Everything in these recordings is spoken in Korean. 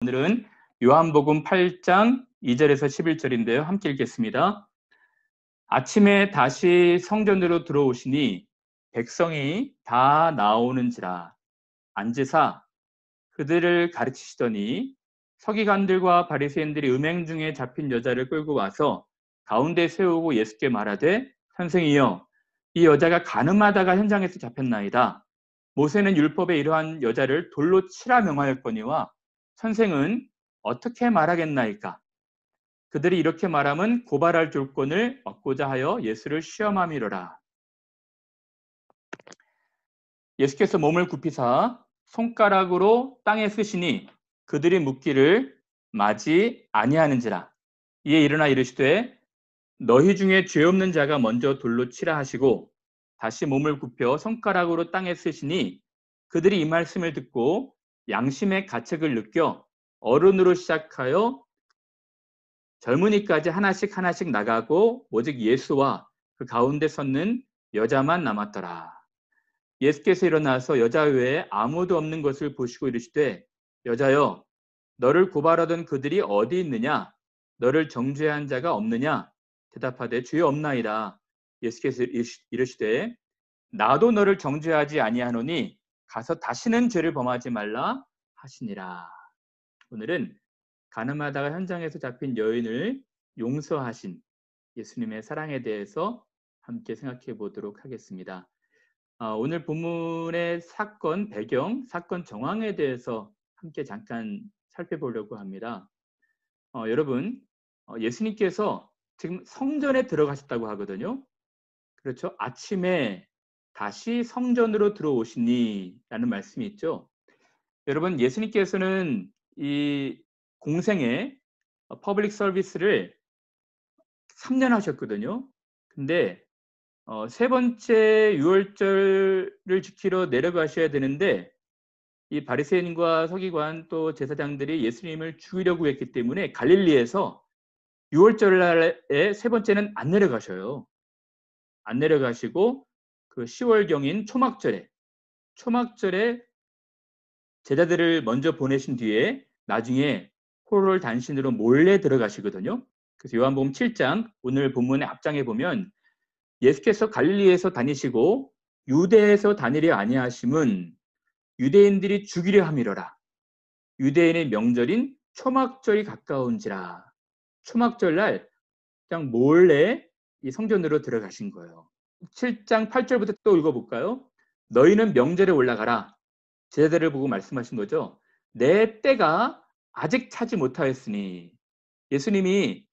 오늘은 요한복음 8장 2절에서 11절인데요. 함께 읽겠습니다. 아침에 다시 성전으로 들어오시니 백성이 다 나오는지라 앉으사 그들을 가르치시더니 서기관들과 바리새인들이 음행 중에 잡힌 여자를 끌고 와서 가운데 세우고 예수께 말하되 선생이여 이 여자가 간음하다가 현장에서 잡혔나이다. 모세는 율법에 이러한 여자를 돌로 치라 명하였거니와 선생은 어떻게 말하겠나이까? 그들이 이렇게 말하면 고발할 조건을 얻고자 하여 예수를 시험함이로라. 예수께서 몸을 굽히사 손가락으로 땅에 쓰시니 그들이 묻기를 마지 아니하는지라. 이에 일어나 이르시되 너희 중에 죄 없는 자가 먼저 돌로 치라 하시고 다시 몸을 굽혀 손가락으로 땅에 쓰시니 그들이 이 말씀을 듣고 양심의 가책을 느껴 어른으로 시작하여 젊은이까지 하나씩 하나씩 나가고 오직 예수와 그 가운데 섰는 여자만 남았더라. 예수께서 일어나서 여자 외에 아무도 없는 것을 보시고 이르시되 여자여 너를 고발하던 그들이 어디 있느냐? 너를 정죄한 자가 없느냐? 대답하되 주여 없나이다. 예수께서 이르시되 나도 너를 정죄하지 아니하노니 가서 다시는 죄를 범하지 말라 하시니라. 오늘은 간음하다가 현장에서 잡힌 여인을 용서하신 예수님의 사랑에 대해서 함께 생각해 보도록 하겠습니다. 오늘 본문의 사건 배경, 사건 정황에 대해서 함께 잠깐 살펴보려고 합니다. 여러분, 예수님께서 지금 성전에 들어가셨다고 하거든요. 그렇죠? 아침에 다시 성전으로 들어오시니 라는 말씀이 있죠. 여러분, 예수님께서는 이 공생애 퍼블릭 서비스를 3년 하셨거든요. 근데 세 번째 유월절을 지키러 내려가셔야 되는데 이 바리새인과 서기관 또 제사장들이 예수님을 죽이려고 했기 때문에 갈릴리에서 유월절날에 세 번째는 안 내려가셔요. 안 내려가시고 그 10월경인 초막절에 제자들을 먼저 보내신 뒤에 나중에 포로를 단신으로 몰래 들어가시거든요. 그래서 요한복음 7장 오늘 본문의 앞장에 보면 예수께서 갈릴리에서 다니시고 유대에서 다니려 아니하심은 유대인들이 죽이려 함이로라. 유대인의 명절인 초막절이 가까운지라. 초막절날 그냥 몰래 이 성전으로 들어가신 거예요. 7장 8절부터 또 읽어볼까요? 너희는 명절에 올라가라. 제자들을 보고 말씀하신 거죠. 내 때가 아직 차지 못하였으니 예수님이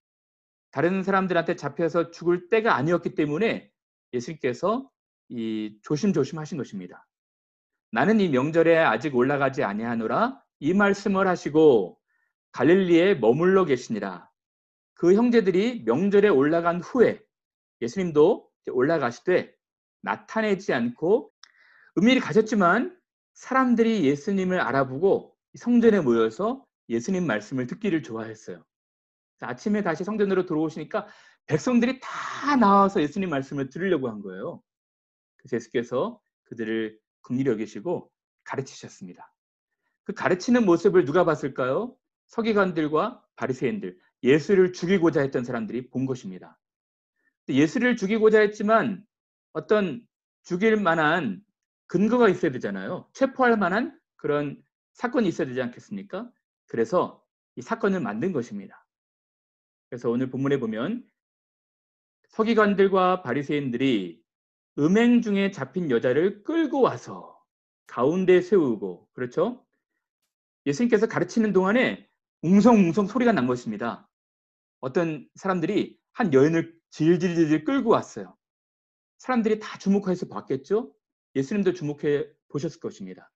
다른 사람들한테 잡혀서 죽을 때가 아니었기 때문에 예수님께서 이 조심조심 하신 것입니다. 나는 이 명절에 아직 올라가지 아니하노라 이 말씀을 하시고 갈릴리에 머물러 계시니라. 그 형제들이 명절에 올라간 후에 예수님도 올라가시되 나타내지 않고 은밀히 가셨지만 사람들이 예수님을 알아보고 성전에 모여서 예수님 말씀을 듣기를 좋아했어요. 아침에 다시 성전으로 들어오시니까 백성들이 다 나와서 예수님 말씀을 들으려고 한 거예요. 그래서 예수께서 그들을 긍휼히 여기시고 가르치셨습니다. 그 가르치는 모습을 누가 봤을까요? 서기관들과 바리새인들, 예수를 죽이고자 했던 사람들이 본 것입니다. 예수를 죽이고자 했지만 어떤 죽일 만한 근거가 있어야 되잖아요. 체포할 만한 그런 사건이 있어야 되지 않겠습니까? 그래서 이 사건을 만든 것입니다. 그래서 오늘 본문에 보면 서기관들과 바리새인들이 음행 중에 잡힌 여자를 끌고 와서 가운데 세우고, 그렇죠? 예수님께서 가르치는 동안에 웅성웅성 소리가 난 것입니다. 어떤 사람들이 한 여인을 질질질 끌고 왔어요. 사람들이 다 주목해서 봤겠죠? 예수님도 주목해 보셨을 것입니다.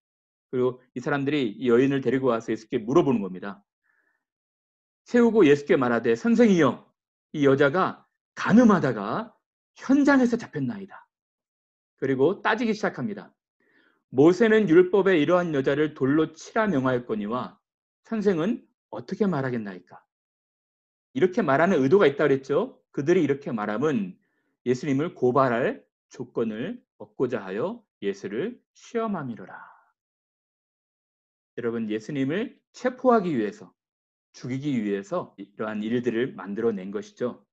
그리고 이 사람들이 이 여인을 데리고 와서 예수께 물어보는 겁니다. 세우고 예수께 말하되 선생이여 이 여자가 간음하다가 현장에서 잡혔나이다. 그리고 따지기 시작합니다. 모세는 율법에 이러한 여자를 돌로 치라 명하였거니와 선생은 어떻게 말하겠나이까? 이렇게 말하는 의도가 있다 그랬죠. 그들이 이렇게 말하면 예수님을 고발할 조건을 얻고자 하여 예수를 시험함이로라. 여러분, 예수님을 체포하기 위해서, 죽이기 위해서 이러한 일들을 만들어낸 것이죠.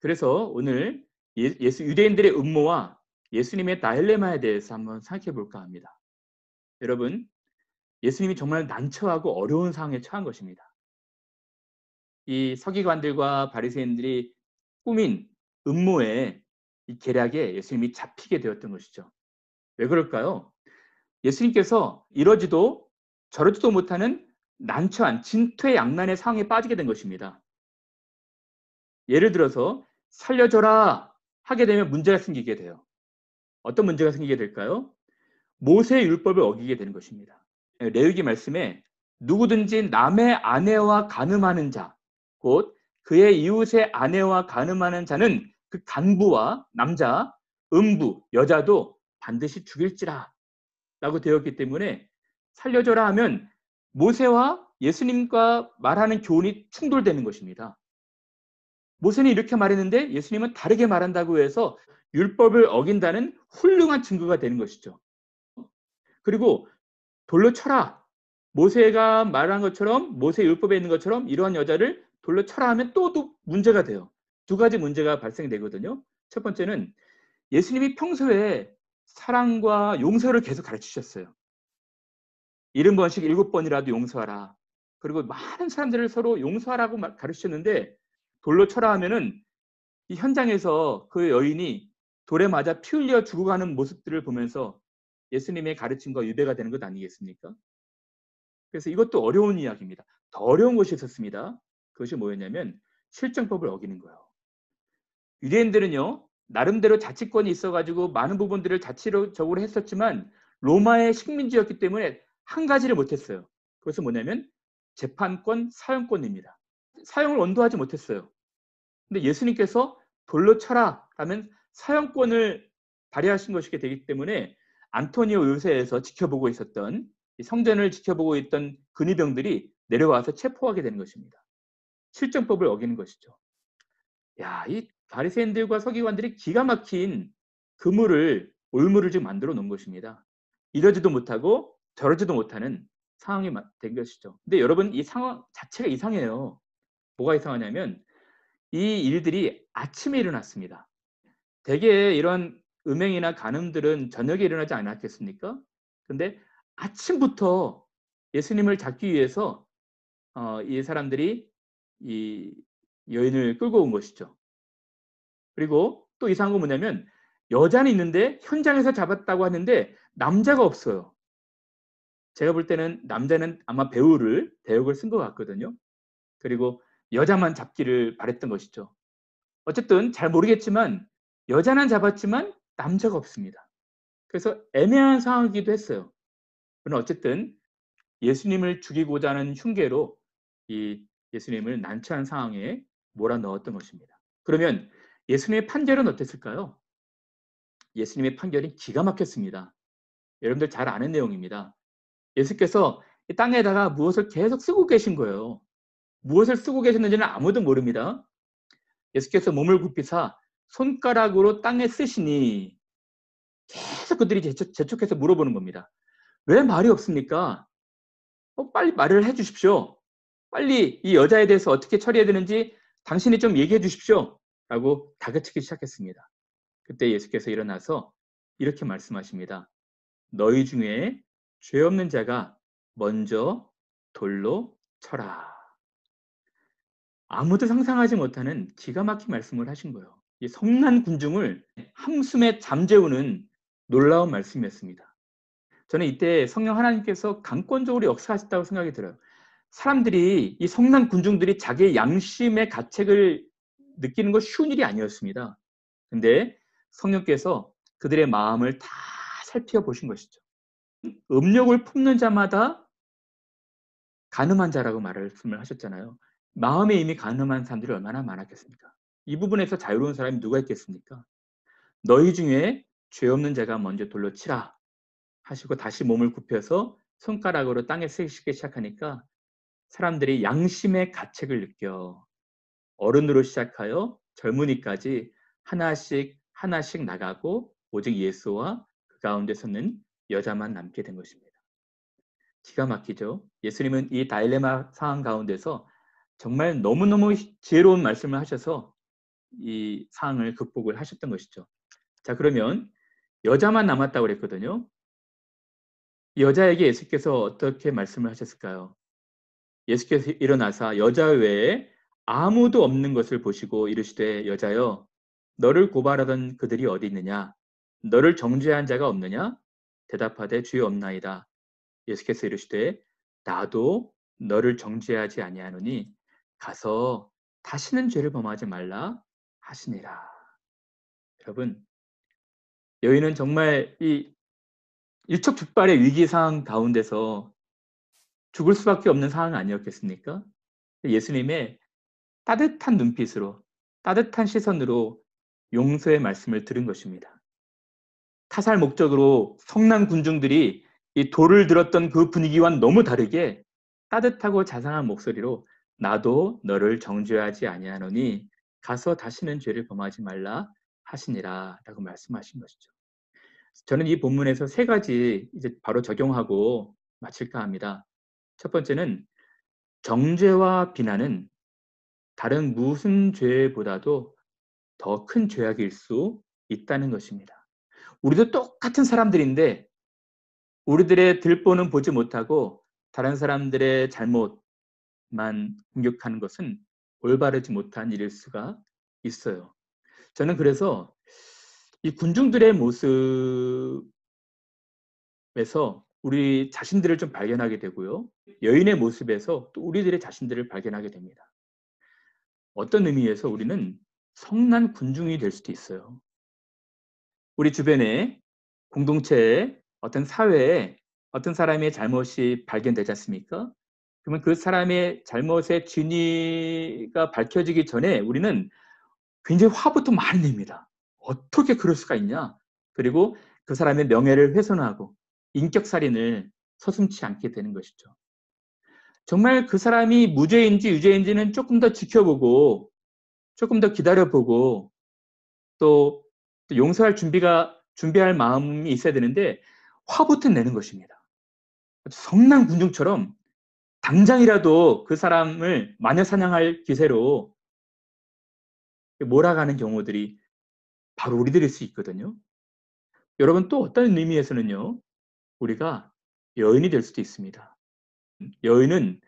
그래서 오늘 유대인들의 음모와 예수님의 다일레마에 대해서 한번 생각해 볼까 합니다. 여러분, 예수님이 정말 난처하고 어려운 상황에 처한 것입니다. 이 서기관들과 바리새인들이 꾸민 음모에, 이 계략에 예수님이 잡히게 되었던 것이죠. 왜 그럴까요? 예수님께서 이러지도 저러지도 못하는 난처한 진퇴양난의 상황에 빠지게 된 것입니다. 예를 들어서 살려줘라 하게 되면 문제가 생기게 돼요. 어떤 문제가 생기게 될까요? 모세의 율법을 어기게 되는 것입니다. 레위기 말씀에 누구든지 남의 아내와 간음하는 자, 곧 그의 이웃의 아내와 간음하는 자는 그 간부와 남자, 음부, 여자도 반드시 죽일지라 라고 되었기 때문에 살려줘라 하면 모세와 예수님과 말하는 교훈이 충돌되는 것입니다. 모세는 이렇게 말했는데 예수님은 다르게 말한다고 해서 율법을 어긴다는 훌륭한 증거가 되는 것이죠. 그리고 돌로 쳐라. 모세가 말한 것처럼, 모세 율법에 있는 것처럼 이러한 여자를 돌로 쳐라 하면 또 문제가 돼요. 두 가지 문제가 발생되거든요. 첫 번째는 예수님이 평소에 사랑과 용서를 계속 가르치셨어요. 70번씩 7번이라도 용서하라. 그리고 많은 사람들을 서로 용서하라고 가르치셨는데 돌로 쳐라 하면은 이 현장에서 그 여인이 돌에 맞아 피 흘려 죽어가는 모습들을 보면서 예수님의 가르침과 유배가 되는 것 아니겠습니까? 그래서 이것도 어려운 이야기입니다. 더 어려운 것이 있었습니다. 그것이 뭐였냐면 실정법을 어기는 거예요. 유대인들은요, 나름대로 자치권이 있어가지고 많은 부분들을 자치적으로 했었지만 로마의 식민지였기 때문에 한 가지를 못했어요. 그것은 뭐냐면 재판권, 사형권입니다. 사형을 원도하지 못했어요. 근데 예수님께서 돌로 쳐라 하면 사형권을 발휘하신 것이기 되기 때문에 안토니오 요새에서 지켜보고 있었던, 성전을 지켜보고 있던 근위병들이 내려와서 체포하게 되는 것입니다. 실정법을 어기는 것이죠. 야, 이 바리새인들과 서기관들이 기가 막힌 그물을, 올무를 지금 만들어 놓은 것입니다. 이러지도 못하고 저러지도 못하는 상황이 된 것이죠. 근데 여러분, 이 상황 자체가 이상해요. 뭐가 이상하냐면 이 일들이 아침에 일어났습니다. 대개 이런 음행이나 간음들은 저녁에 일어나지 않았겠습니까? 근데 아침부터 예수님을 잡기 위해서 이 사람들이 이 여인을 끌고 온 것이죠. 그리고 또 이상한 건 뭐냐면 여자는 있는데 현장에서 잡았다고 하는데 남자가 없어요. 제가 볼 때는 남자는 아마 대역을 쓴 것 같거든요. 그리고 여자만 잡기를 바랬던 것이죠. 어쨌든 잘 모르겠지만 여자는 잡았지만 남자가 없습니다. 그래서 애매한 상황이기도 했어요. 그러나 어쨌든 예수님을 죽이고자 하는 흉계로 이 예수님을 난처한 상황에 몰아넣었던 것입니다. 그러면 예수님의 판결은 어땠을까요? 예수님의 판결이 기가 막혔습니다. 여러분들 잘 아는 내용입니다. 예수께서 이 땅에다가 무엇을 계속 쓰고 계신 거예요. 무엇을 쓰고 계셨는지는 아무도 모릅니다. 예수께서 몸을 굽히사 손가락으로 땅에 쓰시니 계속 그들이 재촉해서 물어보는 겁니다. 왜 말이 없습니까? 빨리 말을 해 주십시오. 빨리 이 여자에 대해서 어떻게 처리해야 되는지 당신이 좀 얘기해 주십시오. 라고 다그치기 시작했습니다. 그때 예수께서 일어나서 이렇게 말씀하십니다. 너희 중에 죄 없는 자가 먼저 돌로 쳐라. 아무도 상상하지 못하는 기가 막힌 말씀을 하신 거예요. 이 성난 군중을 한숨에 잠재우는 놀라운 말씀이었습니다. 저는 이때 성령 하나님께서 강권적으로 역사하셨다고 생각이 들어요. 사람들이, 이 성난 군중들이 자기의 양심의 가책을 느끼는 건 쉬운 일이 아니었습니다. 근데 성령께서 그들의 마음을 다 살펴보신 것이죠. 음욕을 품는 자마다 간음한 자라고 말씀을 하셨잖아요. 마음에 이미 간음한 사람들이 얼마나 많았겠습니까? 이 부분에서 자유로운 사람이 누가 있겠습니까? 너희 중에 죄 없는 자가 먼저 돌로 치라 하시고 다시 몸을 굽혀서 손가락으로 땅에 쓰시기 시작하니까 사람들이 양심의 가책을 느껴 어른으로 시작하여 젊은이까지 하나씩 하나씩 나가고 오직 예수와 그 가운데 서는 여자만 남게 된 것입니다. 기가 막히죠. 예수님은 이 다일레마 상황 가운데서 정말 너무너무 지혜로운 말씀을 하셔서 이 상황을 극복을 하셨던 것이죠. 자, 그러면 여자만 남았다고 그랬거든요. 이 여자에게 예수께서 어떻게 말씀을 하셨을까요? 예수께서 일어나사 여자 외에 아무도 없는 것을 보시고 이르시되 여자여 너를 고발하던 그들이 어디 있느냐? 너를 정죄한 자가 없느냐? 대답하되 주여 없나이다. 예수께서 이르시되 나도 너를 정죄하지 아니하노니 가서 다시는 죄를 범하지 말라 하시니라. 여러분, 여인은 정말 이 일촉즉발의 위기 상황 가운데서 죽을 수밖에 없는 상황 아니었겠습니까? 예수님의 따뜻한 눈빛으로, 따뜻한 시선으로 용서의 말씀을 들은 것입니다. 타살 목적으로 성난 군중들이 이 돌을 들었던 그 분위기와는 너무 다르게 따뜻하고 자상한 목소리로 나도 너를 정죄하지 아니하노니 가서 다시는 죄를 범하지 말라 하시니라 라고 말씀하신 것이죠. 저는 이 본문에서 세 가지 이제 바로 적용하고 마칠까 합니다. 첫 번째는 정죄와 비난은 다른 무슨 죄보다도 더 큰 죄악일 수 있다는 것입니다. 우리도 똑같은 사람들인데 우리들의 들보는 보지 못하고 다른 사람들의 잘못만 공격하는 것은 올바르지 못한 일일 수가 있어요. 저는 그래서 이 군중들의 모습에서 우리 자신들을 좀 발견하게 되고요. 여인의 모습에서 또 우리들의 자신들을 발견하게 됩니다. 어떤 의미에서 우리는 성난 군중이 될 수도 있어요. 우리 주변에 공동체에 어떤 사회에 어떤 사람의 잘못이 발견되지 않습니까? 그러면 그 사람의 잘못의 진위가 밝혀지기 전에 우리는 굉장히 화부터 많이 냅니다. 어떻게 그럴 수가 있냐? 그리고 그 사람의 명예를 훼손하고 인격살인을 서슴지 않게 되는 것이죠. 정말 그 사람이 무죄인지 유죄인지는 조금 더 지켜보고 조금 더 기다려보고 또 용서할 준비할 마음이 있어야 되는데 화부터 내는 것입니다. 성난 군중처럼 당장이라도 그 사람을 마녀사냥할 기세로 몰아가는 경우들이 바로 우리들일 수 있거든요. 여러분 또 어떤 의미에서는요. 우리가 여인이 될 수도 있습니다. 여인은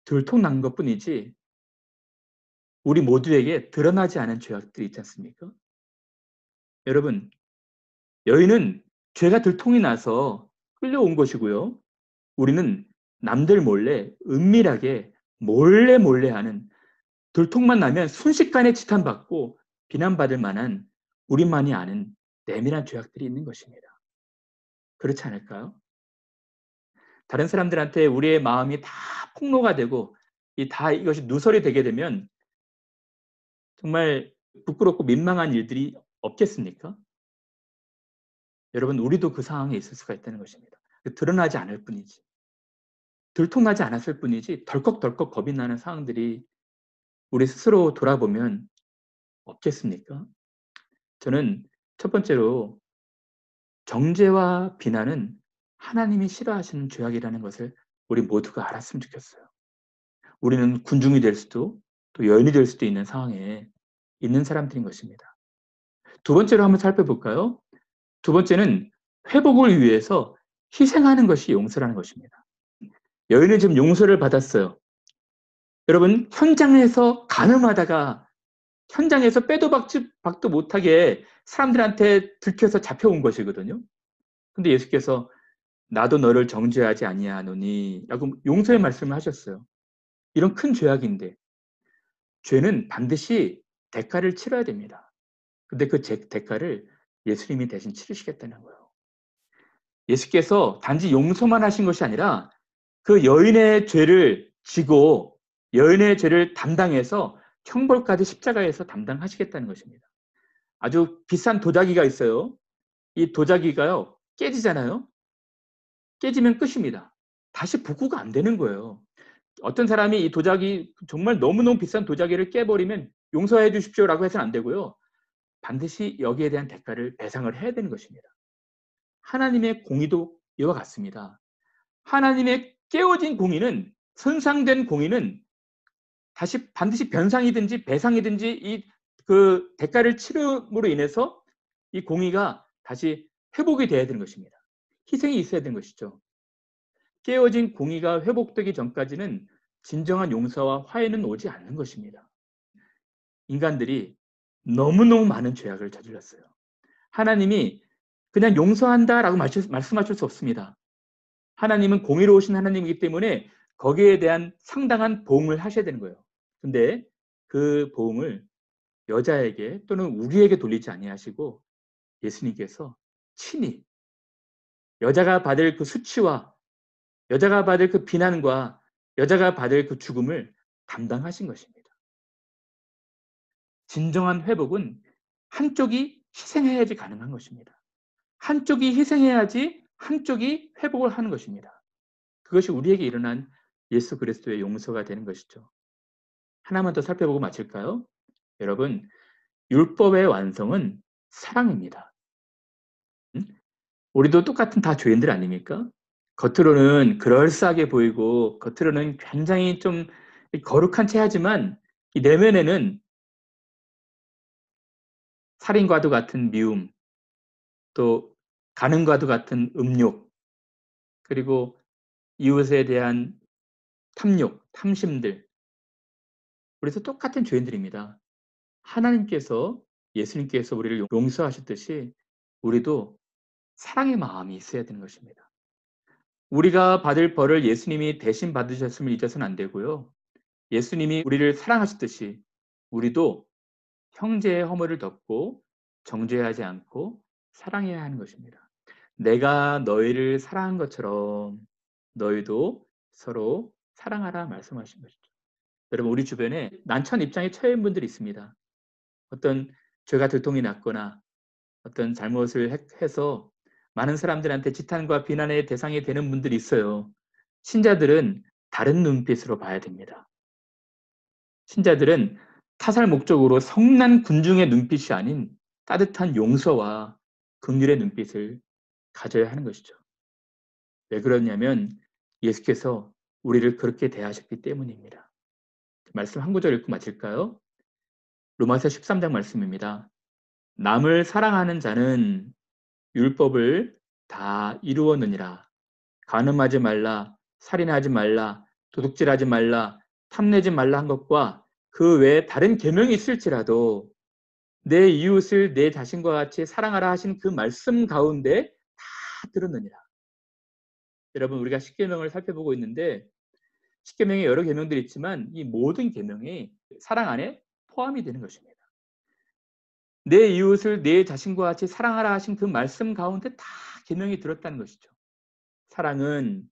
들통난 것뿐이지 우리 모두에게 드러나지 않은 죄악들이 있지 않습니까? 여러분, 여인은 죄가 들통이 나서 끌려온 것이고요. 우리는 남들 몰래 은밀하게 몰래 하는 들통만 나면 순식간에 지탄받고 비난받을 만한 우리만이 아는 내밀한 죄악들이 있는 것입니다. 그렇지 않을까요? 다른 사람들한테 우리의 마음이 다 폭로가 되고 이것이 누설이 되게 되면 정말 부끄럽고 민망한 일들이 없겠습니까? 여러분, 우리도 그 상황에 있을 수가 있다는 것입니다. 드러나지 않을 뿐이지. 들통나지 않았을 뿐이지 덜컥덜컥 겁이 나는 상황들이 우리 스스로 돌아보면 없겠습니까? 저는 첫 번째로 정죄와 비난은 하나님이 싫어하시는 죄악이라는 것을 우리 모두가 알았으면 좋겠어요. 우리는 군중이 될 수도 또 여인이 될 수도 있는 상황에 있는 사람들인 것입니다. 두 번째로 한번 살펴볼까요? 두 번째는 회복을 위해서 희생하는 것이 용서라는 것입니다. 여인은 지금 용서를 받았어요. 여러분, 현장에서 간음하다가 현장에서 빼도 박도 못하게 사람들한테 들켜서 잡혀온 것이거든요. 근데 예수께서 나도 너를 정죄하지 아니하노니 라고 용서의 말씀을 하셨어요. 이런 큰 죄악인데 죄는 반드시 대가를 치러야 됩니다. 근데 그 대가를 예수님이 대신 치르시겠다는 거예요. 예수께서 단지 용서만 하신 것이 아니라 그 여인의 죄를 지고 여인의 죄를 담당해서 형벌까지 십자가에서 담당하시겠다는 것입니다. 아주 비싼 도자기가 있어요. 이 도자기가요, 깨지잖아요. 깨지면 끝입니다. 다시 복구가 안 되는 거예요. 어떤 사람이 이 도자기, 정말 너무너무 비싼 도자기를 깨버리면 용서해 주십시오라고 해서는 안 되고요. 반드시 여기에 대한 대가를 배상을 해야 되는 것입니다. 하나님의 공의도 이와 같습니다. 하나님의 깨어진 공의는, 손상된 공의는 다시 반드시 변상이든지 배상이든지 그 대가를 치름으로 인해서 이 공의가 다시 회복이 돼야 되는 것입니다. 희생이 있어야 되는 것이죠. 깨어진 공의가 회복되기 전까지는 진정한 용서와 화해는 오지 않는 것입니다. 인간들이 너무너무 많은 죄악을 저질렀어요. 하나님이 그냥 용서한다라고 말씀하실 수 없습니다. 하나님은 공의로우신 하나님이기 때문에 거기에 대한 상당한 보응을 하셔야 되는 거예요. 근데 그 보응을 여자에게 또는 우리에게 돌리지 아니하시고 예수님께서 친히 여자가 받을 그 수치와 여자가 받을 그 비난과 여자가 받을 그 죽음을 담당하신 것입니다. 진정한 회복은 한쪽이 희생해야지 가능한 것입니다. 한쪽이 희생해야지 한쪽이 회복을 하는 것입니다. 그것이 우리에게 일어난 예수 그리스도의 용서가 되는 것이죠. 하나만 더 살펴보고 마칠까요? 여러분, 율법의 완성은 사랑입니다. 우리도 똑같은 다 죄인들 아닙니까? 겉으로는 그럴싸하게 보이고 겉으로는 굉장히 좀 거룩한 채 하지만 이 내면에는 살인과도 같은 미움, 또 가늠과도 같은 음욕, 그리고 이웃에 대한 탐욕, 탐심들, 우리도 똑같은 죄인들입니다. 하나님께서, 예수님께서 우리를 용서하셨듯이 우리도 사랑의 마음이 있어야 되는 것입니다. 우리가 받을 벌을 예수님이 대신 받으셨음을 잊어서는 안 되고요. 예수님이 우리를 사랑하셨듯이 우리도 형제의 허물을 덮고 정죄하지 않고 사랑해야 하는 것입니다. 내가 너희를 사랑한 것처럼 너희도 서로 사랑하라 말씀하신 것이죠. 여러분, 우리 주변에 난처한 입장에 처해 있는 분들이 있습니다. 어떤 죄가 들통이 났거나 어떤 잘못을 해서 많은 사람들한테 지탄과 비난의 대상이 되는 분들이 있어요. 신자들은 다른 눈빛으로 봐야 됩니다. 신자들은 타살 목적으로 성난 군중의 눈빛이 아닌 따뜻한 용서와 긍휼의 눈빛을 가져야 하는 것이죠. 왜 그러냐면 예수께서 우리를 그렇게 대하셨기 때문입니다. 말씀 한 구절 읽고 마칠까요? 로마서 13장 말씀입니다. 남을 사랑하는 자는 율법을 다 이루었느니라. 간음하지 말라, 살인하지 말라, 도둑질하지 말라, 탐내지 말라 한 것과 그 외에 다른 계명이 있을지라도 내 이웃을 내 자신과 같이 사랑하라 하신 그 말씀 가운데 다 들었느니라. 여러분, 우리가 십계명을 살펴보고 있는데 십계명에 여러 계명들이 있지만 이 모든 계명이 사랑 안에 포함이 되는 것입니다. 내 이웃을 내 자신과 같이 사랑하라 하신 그 말씀 가운데 다 계명이 들었다는 것이죠. 사랑은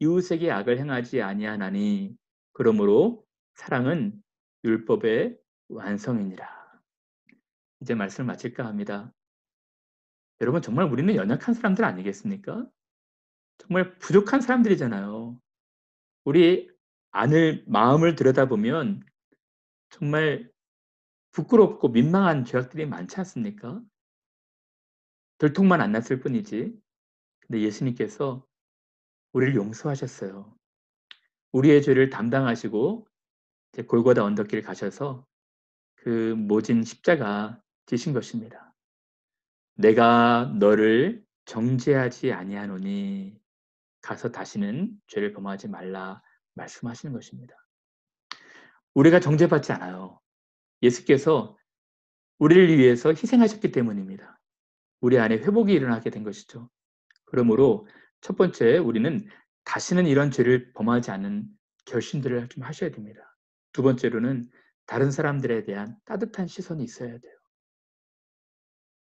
이웃에게 악을 행하지 아니하나니 그러므로 사랑은 율법의 완성이니라. 이제 말씀을 마칠까 합니다. 여러분, 정말 우리는 연약한 사람들 아니겠습니까? 정말 부족한 사람들이잖아요. 우리 마음을 들여다보면 정말 부끄럽고 민망한 죄악들이 많지 않습니까? 들통만 안 났을 뿐이지. 근데 예수님께서 우리를 용서하셨어요. 우리의 죄를 담당하시고 이제 골고다 언덕길 가셔서 그 모진 십자가 지신 것입니다. 내가 너를 정죄하지 아니하노니 가서 다시는 죄를 범하지 말라 말씀하시는 것입니다. 우리가 정죄받지 않아요. 예수께서 우리를 위해서 희생하셨기 때문입니다. 우리 안에 회복이 일어나게 된 것이죠. 그러므로 첫 번째, 우리는 다시는 이런 죄를 범하지 않는 결심들을 좀 하셔야 됩니다. 두 번째로는 다른 사람들에 대한 따뜻한 시선이 있어야 돼요.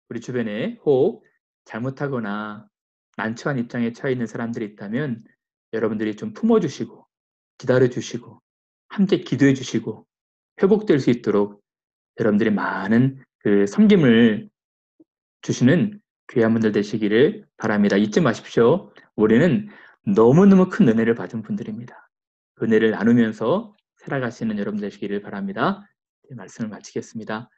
우리 주변에 혹 잘못하거나 난처한 입장에 처해 있는 사람들이 있다면 여러분들이 좀 품어주시고 기다려주시고 함께 기도해주시고 회복될 수 있도록 여러분들이 많은 그 섬김을 주시는 귀한 분들 되시기를 바랍니다. 잊지 마십시오. 우리는 너무너무 큰 은혜를 받은 분들입니다. 은혜를 나누면서 살아가시는 여러분 되시기를 바랍니다. 네, 말씀을 마치겠습니다.